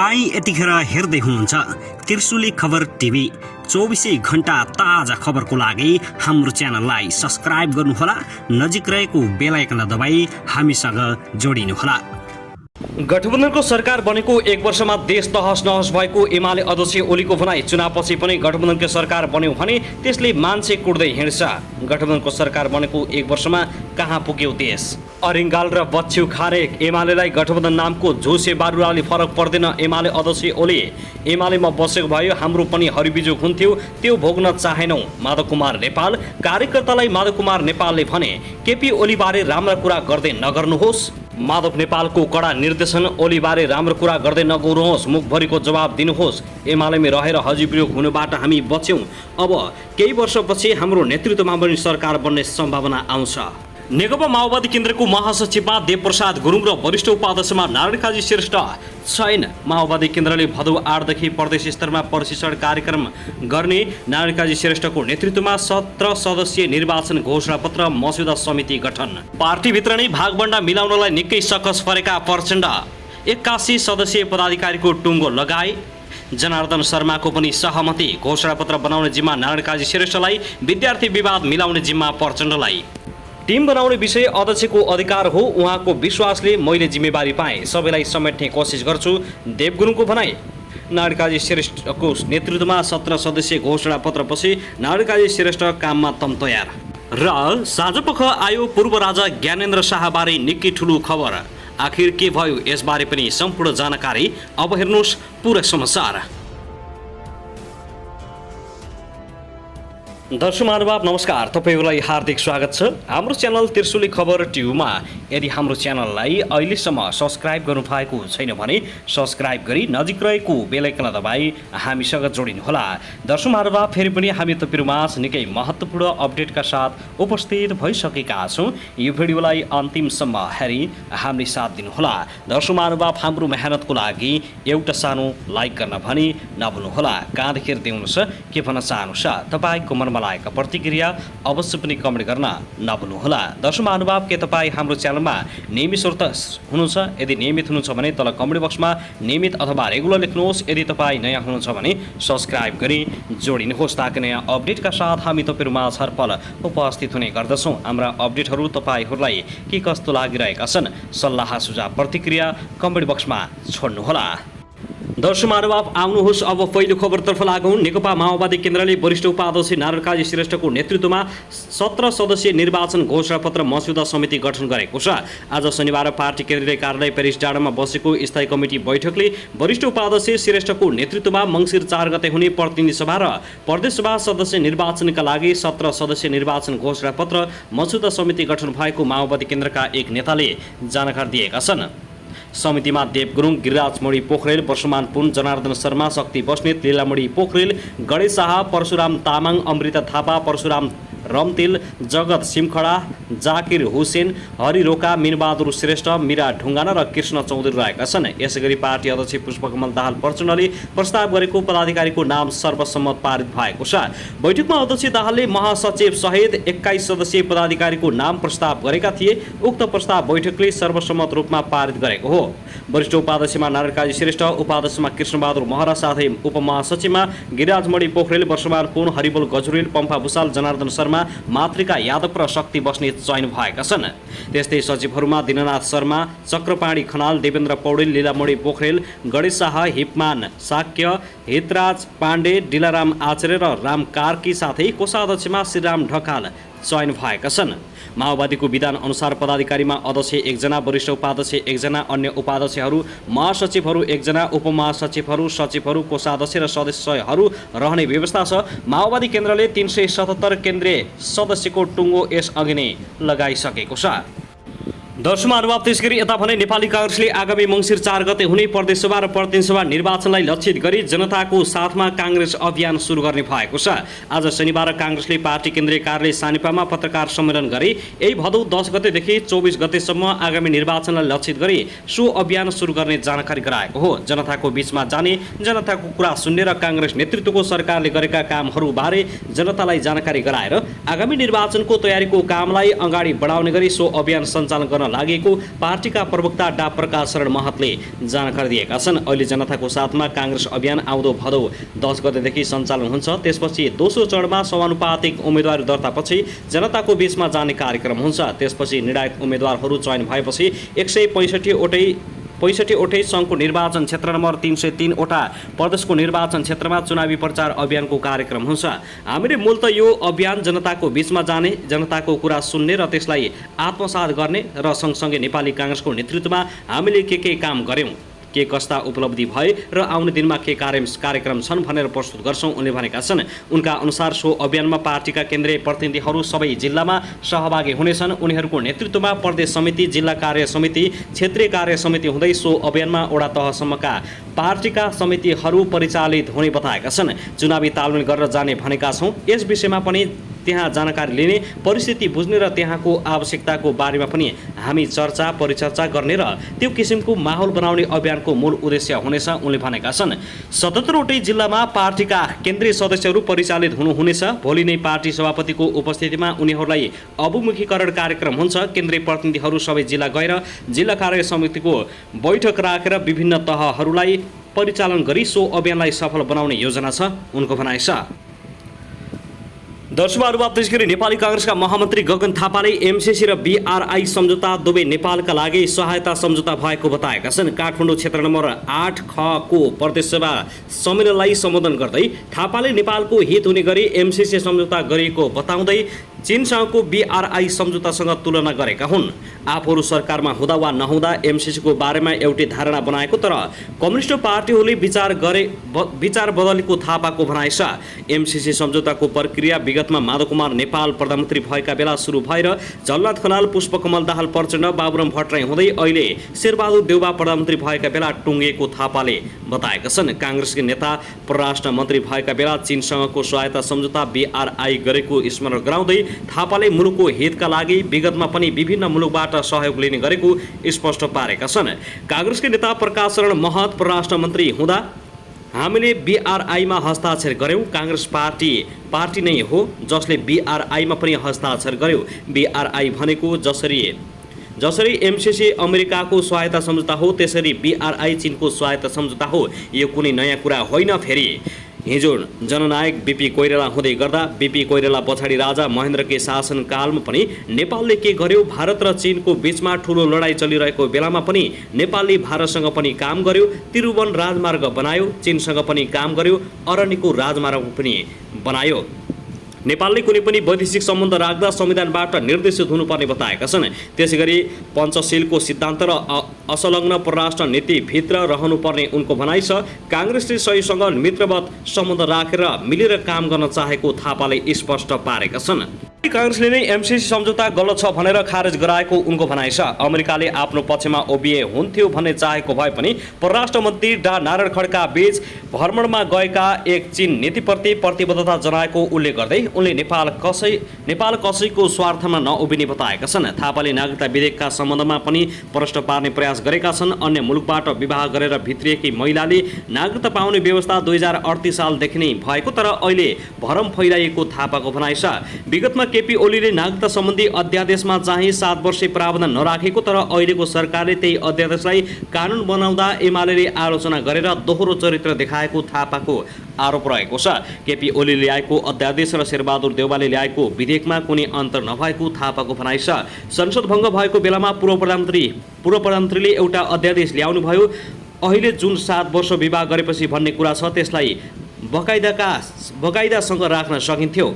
तपाई यतिखेर हेर्दै हुनुहुन्छ त्रिशुली खबर टिभी। 24 घण्टा ताजा खबरको लागि हाम्रो च्यानललाई सब्स्क्राइब गर्नुहोला, नजिक रहेको बेल आइकन दबाई हामीसँग जोडिनुहोला। गठबन्धनको सरकार बनेको 1 वर्षमा देश तहस नहस भएको एमाले अध्यक्ष ओलीको भनाई। चुनावपछि पनि गठबन्धनको सरकार बन्यो भने त्यसले मान्छे कुट्दै हिँड्छ। गठबन्धनको सरकार बनेको 1 वर्षमा कहाँ पुग्यो देश? अरिङ्गाल र बच्चु खारेक। एमालेलाई गठबन्धन नामको झुसे बारुराले फरक पर्दैन। एमाले अध्यक्ष ओली। एमालेमा बसेको भयो हाम्रो पनि हरिबिजोग हुन्थ्यो, त्यो भोग्न चाहेनौँ। माधव कुमार नेपाल। कार्यकर्तालाई माधव कुमार नेपालले भने केपी ओलीबारे राम्रा कुरा गर्दै नगर्नुहोस्। माधव नेपालको कडा निर्देशन। ओलीबारे राम्रो कुरा गर्दै नगर्नुहोस्, मुखभरिको जवाब दिनुहोस्। एमालेमै रहेर हरिबिजोग हुनुबाट हामी बच्यौँ। अब केही वर्षपछि हाम्रो नेतृत्वमा पनि सरकार बन्ने सम्भावना आउँछ। नेकपा माओवादी केन्द्रको महासचिवमा देवप्रसाद गुरुङ र वरिष्ठ उपाध्यक्षमा नारायण काजी श्रेष्ठ छैन। माओवादी केन्द्रले भदौ 8 देखि प्रदेश स्तरमा प्रशिक्षण कार्यक्रम गर्ने नारायण काजी श्रेष्ठको नेतृत्वमा 17 सदस्यीय निर्वाचन घोषणा पत्र मस्यौदा समिति गठन। पार्टीभित्र नै भागबण्डा मिलाउनलाई निकै सकस परेका प्रचण्ड 81 सदस्यीय पदाधिकारीको टुङ्गो लगाए। जनार्दन शर्माको पनि सहमति। घोषणा पत्र बनाउने जिम्मा नारायण काजी श्रेष्ठलाई, विद्यार्थी विवाद मिलाउने जिम्मा प्रचण्डलाई। टिम बनाउने विषय अध्यक्षको अधिकार हो, उहाँको विश्वासले मैले जिम्मेवारी पाएँ, सबैलाई समेट्ने कोसिस गर्छु। देव गुरुङको भनाई। नारायण काजी श्रेष्ठको नेतृत्वमा 17 सदस्यीय घोषणा पत्रपछि नारायण काजी श्रेष्ठ काममा तम तयार। र साँझपख आयो पूर्व राजा ज्ञानेन्द्र शाहबारे निकै ठुलो खबर। आखिर के भयो यसबारे पनि सम्पूर्ण जानकारी अब हेर्नुहोस् पुरा समाचार। दर्शक महानुभाव नमस्कार, तपाईहरूलाई हार्दिक स्वागत छ हाम्रो च्यानल त्रिशुली खबर टिभीमा। यदि हाम्रो च्यानललाई अहिलेसम्म सब्स्क्राइब गर्नुभएको छैन भने सब्स्क्राइब गरी नजिक रहेको बेल आइकन दबाई हामीसँग जोडिनुहोला। दर्शक महानुभाव फेरि पनि हामी तपाईँहरूमाझ निकै महत्त्वपूर्ण अपडेटका साथ उपस्थित भइसकेका छौँ। यो भिडियोलाई अन्तिमसम्म हेरी हामीले साथ दिनुहोला। दर्शक महानुभाव हाम्रो मेहनतको लागि एउटा सानो लाइक गर्न भनी नभुल्नुहोला। कहाँदेखि हेर्दै हुनुहुन्छ, के भन्न चाहनुहुन्छ, तपाईँको मनमा लागेका प्रतिक्रिया अवश्य पनि कमेन्ट गर्न नभुल्नुहोला। दर्शक महानुभाव के तपाईँ हाम्रो च्यानलमा नियमित श्रोता हुनुहुन्छ? यदि नियमित हुनुहुन्छ भने तल कमेन्ट बक्समा नियमित अथवा रेगुलर लेख्नुहोस्। यदि तपाईँ नयाँ हुनुहुन्छ भने सब्स्क्राइब गरी जोडिनुहोस्, ताकि नयाँ अपडेटका साथ हामी तपाईँहरूमा हरपल उपस्थित हुने गर्दछौँ। हाम्रा अपडेटहरू तपाईँहरूलाई के कस्तो लागिरहेका छन्, सल्लाह सुझाव प्रतिक्रिया कमेन्ट बक्समा छोड्नुहोला। दर्शक महानुभाव आउनुहोस् अब पहिलो खबरतर्फ लागौँ। नेकपा माओवादी केन्द्रले वरिष्ठ उपाध्यक्ष नारायण काजी श्रेष्ठको नेतृत्वमा 17 सदस्यीय निर्वाचन घोषणा पत्र मस्यौदा समिति गठन गरेको छ। आज शनिबार पार्टी केन्द्रीय कार्यालय पेरिस डाँडामा बसेको स्थायी कमिटी बैठकले वरिष्ठ उपाध्यक्ष श्रेष्ठको नेतृत्वमा मङ्सिर 4 गते हुने प्रतिनिधि सभा र प्रदेश सभा सदस्य निर्वाचनका लागि 17 सदस्यीय निर्वाचन घोषणा पत्र मस्यौदा समिति गठन भएको माओवादी केन्द्रका एक नेताले जानकारी दिएका छन्। समितिमा देव गुरुङ, गिरिराज मणि पोखरेल, परशुराम पुन, जनार्दन शर्मा, शक्ति बस्नेत, लीलामणि पोखरेल, गणेश शाह, परशुराम तामाङ, अमृता थापा, परशुराम रमतेल, जगत सिमखडा, जाकिर हुसेन, हरि रोका, मिनबहादुर श्रेष्ठ, मीरा ढुङ्गाना र कृष्ण चौधरी रहेका छन्। यसैगरी पार्टी अध्यक्ष पुष्पकमल दाहाल प्रचण्डले प्रस्ताव गरेको पदाधिकारीको नाम सर्वसम्मत पारित भएको छ। बैठकमा अध्यक्ष दाहालले महासचिव सहित 21 सदस्यीय पदाधिकारीको नाम प्रस्ताव गरेका थिए। उक्त प्रस्ताव बैठकले सर्वसम्मत रूपमा पारित गरेको हो। वरिष्ठ उपाध्यक्षमा नारायण काजी श्रेष्ठ, उपाध्यक्षमा कृष्णबहादुर महरा, साथै उपमहासचिवमा गिरिराजमणि पोखरेल, वर्षमान पुन, हरिबल गजुरेल, पम्फा भूषाल, जनार्दन शर्मा, मातृका यादव र शक्ति बस्नेत चयन भएका छन्। त्यस्तै सचिवहरूमा दिननाथ शर्मा, चक्रपाणी खनाल, देवेन्द्र पौडेल, लीलामणि पोखरेल, गणेश शाह, हिपमान साक्य, हितराज पाण्डे, डिलाराम आचार्य र राम कार्की, साथै कोषाध्यक्षमा श्रीराम ढकाल चयन भएका छन्। माओवादीको विधान अनुसार पदाधिकारीमा अध्यक्ष 1 जना, वरिष्ठ उपाध्यक्ष 1 जना, अन्य उपाध्यक्षहरू, महासचिवहरू 1 जना, उपमहासचिवहरू, सचिवहरू, कोषाध्यक्ष र सदस्यहरू रहने व्यवस्था छ। माओवादी केन्द्रले 377 केन्द्रीय सदस्यको टुङ्गो यसअघि नै लगाइसकेको छ। दर्शक महानुभाव त्यसगरी यता भने नेपाली कांग्रेसले आगामी मङ्सिर 4 गते हुने प्रदेश सभा र प्रतिनिधि सभा निर्वाचनलाई लक्षित गरी जनताको साथमा कांग्रेस अभियान सुरु गर्ने भएको छ। आज शनिबार कांग्रेसले पार्टी केन्द्रीय कार्यालय सानिपामा पत्रकार सम्मेलन गरी यही भदौ 10 गतेदेखि 24 गतेसम्म आगामी निर्वाचनलाई लक्षित गरी सो अभियान सुरु गर्ने जानकारी गराएको हो। जनताको बीचमा जाने, जनताको कुरा सुन्ने र कांग्रेस नेतृत्वको सरकारले गरेका कामहरूबारे जनतालाई जानकारी गराएर आगामी निर्वाचनको तयारीको कामलाई अगाडि बढाउने गरी सो अभियान सञ्चालन गर्न गर्न लागेको पार्टीका प्रवक्ता डा प्रकाश शरण महतले जानकारी दिएका छन्। अहिले जनताको साथमा काङ्ग्रेस अभियान आउँदो भदौ 10 गतेदेखि सञ्चालन हुन्छ। त्यसपछि दोस्रो चरणमा समानुपातिक उम्मेदवारी दर्तापछि जनताको बीचमा जाने कार्यक्रम हुन्छ। त्यसपछि निर्णायक उम्मेदवारहरू चयन भएपछि 165वटै सङ्घको निर्वाचन क्षेत्र नम्बर 303 वटा प्रदेशको निर्वाचन क्षेत्रमा चुनावी प्रचार अभियानको कार्यक्रम हुन्छ। हामीले मूलत यो अभियान जनताको बीचमा जाने, जनताको कुरा सुन्ने र त्यसलाई आत्मसात गर्ने र सँगसँगै नेपाली काङ्ग्रेसको नेतृत्वमा हामीले के काम गर्यौँ, के कस्ता उपलब्धि भए र आउने दिनमा के कार्यक्रम छन् भनेर प्रस्तुत गर्छौँ उनले भनेका छन्। उनका अनुसार सो अभियानमा पार्टीका केन्द्रीय प्रतिनिधिहरू सबै जिल्लामा सहभागी हुनेछन्। उनीहरूको नेतृत्वमा प्रदेश समिति, जिल्ला कार्य समिति, क्षेत्रीय कार्य समिति हुँदै सो अभियानमा वडा तहसम्मका पार्टीका समितिहरू परिचालित हुने बताएका छन्। चुनावी तालमेल गरेर जाने भनेका छौँ। यस विषयमा पनि त्यहाँ जानकारी लिने, परिस्थिति बुझ्ने र त्यहाँको आवश्यकताको बारेमा पनि हामी चर्चा परिचर्चा गर्ने र त्यो किसिमको माहौल बनाउने अभियानको मूल उद्देश्य हुनेछ उनले भनेका छन्। 77वटै जिल्लामा पार्टीका केन्द्रीय सदस्यहरू परिचालित हुनुहुनेछ। भोलि नै पार्टी सभापतिको उपस्थितिमा उनीहरूलाई अभिमुखीकरण कार्यक्रम हुन्छ। केन्द्रीय प्रतिनिधिहरू सबै जिल्ला गएर जिल्ला कार्य समितिको बैठक राखेर विभिन्न तहहरूलाई परिचालन गरी सो अभियानलाई सफल बनाउने योजना छ उनको भनाइ छ। दर्शकहरू, त्यसगरी नेपाली काङ्ग्रेसका महामन्त्री गगन थापाले एमसीसी र बीआरआई सम्झौता दुवै नेपालका लागि सहायता सम्झौता भएको बताएका छन्। काठमाडौँ क्षेत्र नम्बर 8 को प्रदेश सभा सम्मेलनलाई सम्बोधन गर्दै थापाले नेपालको हित हुने गरी एमसीसी सम्झौता गरिएको बताउँदै चीनसँगको बीआरआई सम्झौतासँग तुलना गरेका हुन्। आफूहरू सरकारमा हुँदा वा नहुँदा एमसीसीको बारेमा एउटै धारणा बनाएको तर कम्युनिस्ट पार्टीहरूले विचार बदलेको थापाको भनाइ छ। एमसीसी सम्झौताको प्रक्रिया विगतमा माधव कुमार नेपाल प्रधानमन्त्री भएका बेला सुरु भएर झलनाथ खनाल, पुष्पकमल दाहाल प्रचण्ड, बाबुराम भट्टराई हुँदै अहिले शेरबहादुर देउवा प्रधानमन्त्री भएका बेला टुङ्गेको थापाले बताएका छन्। काङ्ग्रेसका नेता परराष्ट्र मन्त्री भएका बेला चीनसँगको सहायता सम्झौता बीआरआई गरेको स्मरण गराउँदै थापाले मुलुकको हितका लागि विगतमा पनि विभिन्न मुलुकबाट सहयोग लिने गरेको स्पष्ट पारेका छन्। काङ्ग्रेसका नेता प्रकाश शरण महत परराष्ट्र मन्त्री हुँदा हामीले बीआरआईमा हस्ताक्षर गर्यौँ। काङ्ग्रेस पार्टी नै हो जसले बीआरआईमा पनि हस्ताक्षर गर्यो। बीआरआई भनेको जसरी एमसीसी अमेरिकाको सहायता सम्झौता हो त्यसरी बीआरआई चीनको सहायता सम्झौता हो। यो कुनै नयाँ कुरा होइन। फेरि हिजो जननायक बीपी कोइराला हुँदै गर्दा बीपी कोइराला पछाडि राजा महेन्द्रकै शासनकालमा पनि नेपालले के गर्यो? भारत र चीनको बीचमा ठुलो लडाईँ चलिरहेको बेलामा पनि नेपालले भारतसँग पनि काम गर्यो, त्रिभुवन राजमार्ग बनायो, चीनसँग पनि काम गर्यो, अरण्यको राजमार्ग पनि बनायो। नेपालले कुनै पनि वैदेशिक सम्बन्ध राख्दा संविधानबाट निर्देशित हुनुपर्ने बताएका छन्। त्यसैगरी पञ्चशीलको सिद्धान्त र असंलग्न परराष्ट्र नीतिभित्र रहनुपर्ने उनको भनाइ छ। काङ्ग्रेसले सहीसँग मित्रवत सम्बन्ध राखेर मिलेर काम गर्न चाहेको थापाले स्पष्ट पारेका छन्। काङ्ग्रेसले नै एमसीसी सम्झौता गलत छ भनेर खारेज गराएको उनको भनाइ छ। अमेरिकाले आफ्नो पक्षमा उभिए हुन्थ्यो भन्ने चाहेको भए पनि परराष्ट्र मन्त्री डा नारायण खड्का बीच भ्रमणमा गएका एक चीन नीतिप्रति प्रतिबद्धता जनाएको उल्लेख गर्दै उनले नेपाल कसैको स्वार्थमा नउभिने बताएका छन्। थापाले नागरिकता विधेयकका सम्बन्धमा पनि प्रश्न पार्ने प्रयास गरेका छन्। अन्य मुलुकबाट विवाह गरेर भित्रिएकी महिलाले नागरिकता पाउने व्यवस्था 2038 सालदेखि नै भएको तर अहिले भरम फैलाइएको थापाको भनाइ छ। विगतमा केपी ओलीले नागरिकता सम्बन्धी अध्यादेशमा चाहिँ 7 वर्षे प्रावधान नराखेको तर अहिलेको सरकारले त्यही अध्यादेशलाई कानुन बनाउँदा एमाले आलोचना गरेर दोहोरो चरित्र देखाएको थापाको आरोप रहेको छ। केपी ओलीले ल्याएको अध्यादेश र शेरबहादुर देउवाले ल्याएको विधेयकमा कुनै अन्तर नभएको थापाको भनाइ छ। संसद भङ्ग भएको बेलामा पूर्व प्रधानमन्त्रीले एउटा अध्यादेश ल्याउनुभयो। अहिले जुन 7 वर्ष विवाह गरेपछि भन्ने कुरा छ त्यसलाई बकाइदासँग राख्न सकिन्थ्यो।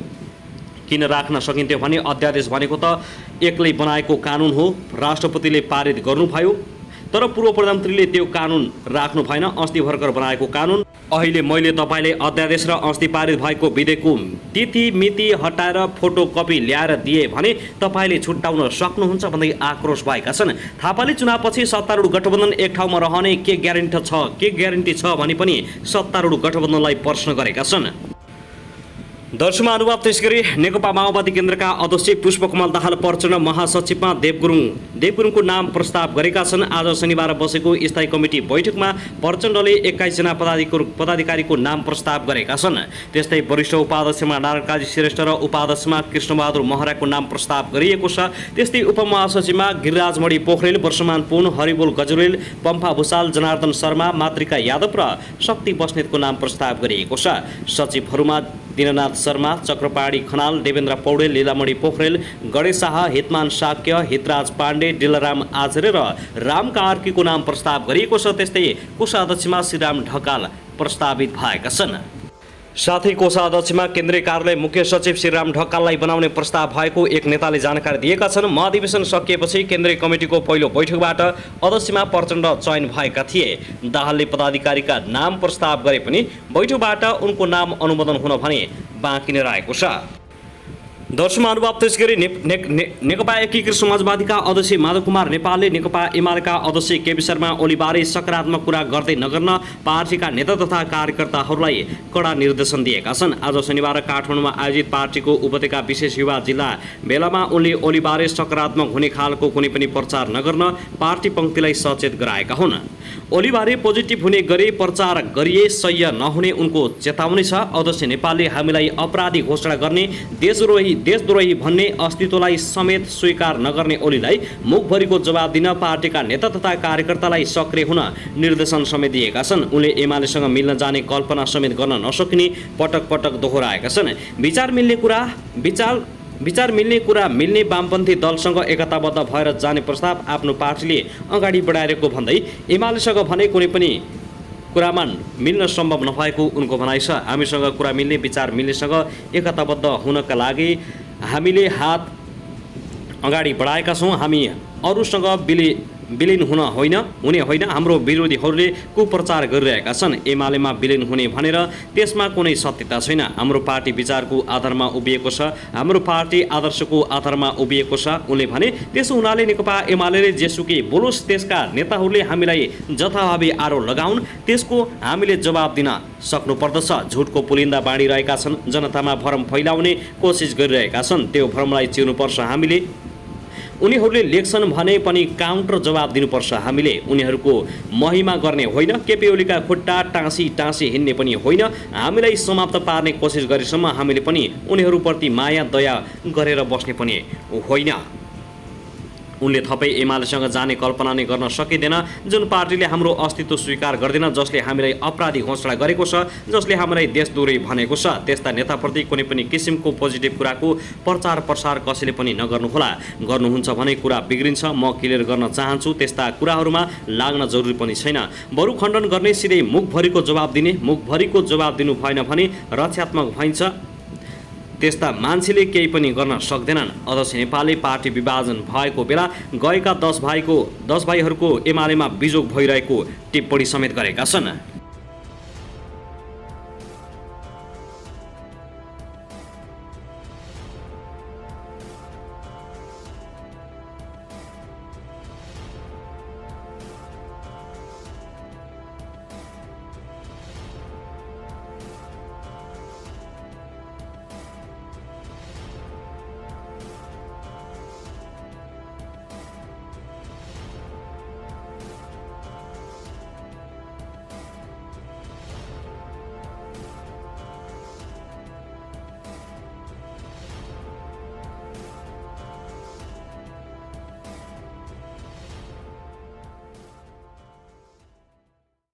किन राख्न सकिन्थ्यो भने अध्यादेश भनेको त एक्लै बनाएको कानुन हो। राष्ट्रपतिले पारित गर्नुभयो तर पूर्व प्रधानमन्त्रीले त्यो कानुन राख्नु भएन। अस्ति भर्खर बनाएको कानुन। अहिले मैले तपाईँले अध्यादेश र अस्ति पारित भएको विधेयकको तिथि मिति हटाएर फोटोकपी ल्याएर दिए भने तपाईँले छुट्याउन सक्नुहुन्छ भन्दै आक्रोश भएका छन्। थापाले चुनावपछि सत्तारूढ गठबन्धन एक ठाउँमा रहने के ग्यारेन्टी छ भने पनि सत्तारूढ गठबन्धनलाई प्रश्न गरेका छन्। दर्शकमा अनुभव त्यसगरी नेकपा माओवादी केन्द्रका अध्यक्ष पुष्पकमल दाहाल प्रचण्ड महासचिवमा देवगुरुङको नाम प्रस्ताव गरेका छन्। आज शनिबार बसेको स्थायी कमिटी बैठकमा प्रचण्डले 21 जना पदाधिकारीको नाम प्रस्ताव गरेका छन्। त्यस्तै वरिष्ठ उपाध्यक्षमा नारायण काजी श्रेष्ठ र उपाध्यक्षमा कृष्णबहादुर महराको नाम प्रस्ताव गरिएको छ। त्यस्तै उपमहासचिवमा गिरिराजमणि पोखरेल, वर्षमान पुन, हरिबोल गजुरेल, पम्फा भूषाल, जनार्दन शर्मा, मातृका यादव र शक्ति बस्नेतको नाम प्रस्ताव गरिएको छ। सचिवहरूमा दिननाथ शर्मा, चक्रपाणी खनाल, देवेन्द्र पौडेल, लीलामणि पोखरेल, गणेश शाह, हितमान शाक्य, हितराज पाण्डे, डिलराम आचार्य र राम कार्कीको नाम प्रस्ताव गरिएको छ। त्यस्तै कोषाध्यक्षमा श्रीराम ढकाल प्रस्तावित भएका छन्। साथै कोषाध्यक्षमा केन्द्रीय कार्यालय मुख्य सचिव श्रीराम ढकाललाई बनाउने प्रस्ताव भएको एक नेताले जानकारी दिएका छन्। महाधिवेशन सकिएपछि केन्द्रीय कमिटीको पहिलो बैठकबाट अध्यक्षमा प्रचण्ड चयन भएका थिए। दाहालले पदाधिकारीका नाम प्रस्ताव गरे पनि बैठकबाट उनको नाम अनुमोदन हुन भने बाँकी नै रहेको छ। दर्शकमा अनुभव त्यसगरी नेकपा एकीकृत समाजवादीका अध्यक्ष माधव कुमार नेपालले नेकपा एमालेका अध्यक्ष केपी शर्मा ओलीबारे सकारात्मक कुरा गर्दै नगर्न पार्टीका नेता तथा कार्यकर्ताहरूलाई कडा निर्देशन दिएका छन्। आज शनिबार काठमाडौँमा आयोजित पार्टीको उपत्यका विशेष युवा जिल्ला मेलामा उनले ओलीबारे सकारात्मक हुने खालको कुनै पनि प्रचार नगर्न पार्टी पङ्क्तिलाई सचेत गराएका हुन्। ओलीबारे पोजिटिभ हुने गरी प्रचार गरिए सह्य नहुने उनको चेतावनी छ। अध्यक्ष नेपालले हामीलाई अपराधी घोषणा गर्ने, देशद्रोही भन्ने, अस्तित्वलाई समेत स्वीकार नगर्ने ओलीलाई मुखभरिको जवाब दिन पार्टीका नेता तथा कार्यकर्तालाई सक्रिय हुन निर्देशन समेत दिएका छन्। उनले एमालेसँग मिल्न जाने कल्पना समेत गर्न नसकिने पटक पटक दोहोऱ्याएका छन्। विचार मिल्ने कुरा मिल्ने वामपन्थी दलसँग एकताबद्ध भएर जाने प्रस्ताव आफ्नो पार्टीले अगाडि बढाएको भन्दै एमालेसँग भने कुनै पनि कुरामा मिल्न सम्भव नभएको उनको भनाइ छ। हामीसँग कुरा मिल्ने, विचार मिल्नेसँग एकताबद्ध हुनका लागि हामीले हात अगाडि बढाएका छौँ। हामी अरूसँग विलिन हुने होइन। हाम्रो विरोधीहरूले कुप्रचार गरिरहेका छन्। एमालेमा विलिन हुने भनेर त्यसमा कुनै सत्यता छैन। हाम्रो पार्टी विचारको आधारमा उभिएको छ, हाम्रो पार्टी आदर्शको आधारमा उभिएको छ उनले भने। त्यसो हुनाले नेकपा एमाले जेसुकै बोलोस् त्यसका नेताहरूले हामीलाई जथाभावी आरोप लगाउन्, त्यसको हामीले जवाब दिन सक्नुपर्दछ। झुटको पुलिन्दा बाँडिरहेका छन्, जनतामा भ्रम फैलाउने कोसिस गरिरहेका छन्। त्यो भ्रमलाई चिर्नुपर्छ हामीले। उनीहरूले लेख्छन् भने पनि काउन्टर जवाब दिनुपर्छ हामीले। उनीहरूको महिमा गर्ने होइन, केपी ओलीका खुट्टा टाँसी हिँड्ने पनि होइन। हामीलाई समाप्त पार्ने कोसिस गरेसम्म हामीले पनि उनीहरूप्रति माया दया गरेर बस्ने पनि होइन। उनले थपै एमालेसँग जाने कल्पना नै गर्न सकिँदैन। जुन पार्टीले हाम्रो अस्तित्व स्वीकार गर्दैन, जसले हामीलाई अपराधी घोषणा गरेको छ, जसले हामीलाई देशद्रोही भनेको छ, त्यस्ता नेताप्रति कुनै पनि किसिमको पोजिटिभ कुराको प्रचार प्रसार कसैले पनि नगर्नुहोला। गर्नुहुन्छ भने कुरा बिग्रिन्छ। म क्लियर गर्न चाहन्छु, त्यस्ता कुराहरूमा लाग्न जरुरी पनि छैन। बरु खण्डन गर्ने, सिधै मुखभरिको जवाब दिने। मुखभरिको जवाब दिनु भएन भने रक्षात्मक भइन्छ। त्यस्ता मान्छेले केही पनि गर्न सक्दैनन्। अध्यक्ष नेपालले पार्टी विभाजन भएको बेला गएका 10 भाइहरूको एमालेमा बिजोग भइरहेको टिप्पणी समेत गरेका छन्।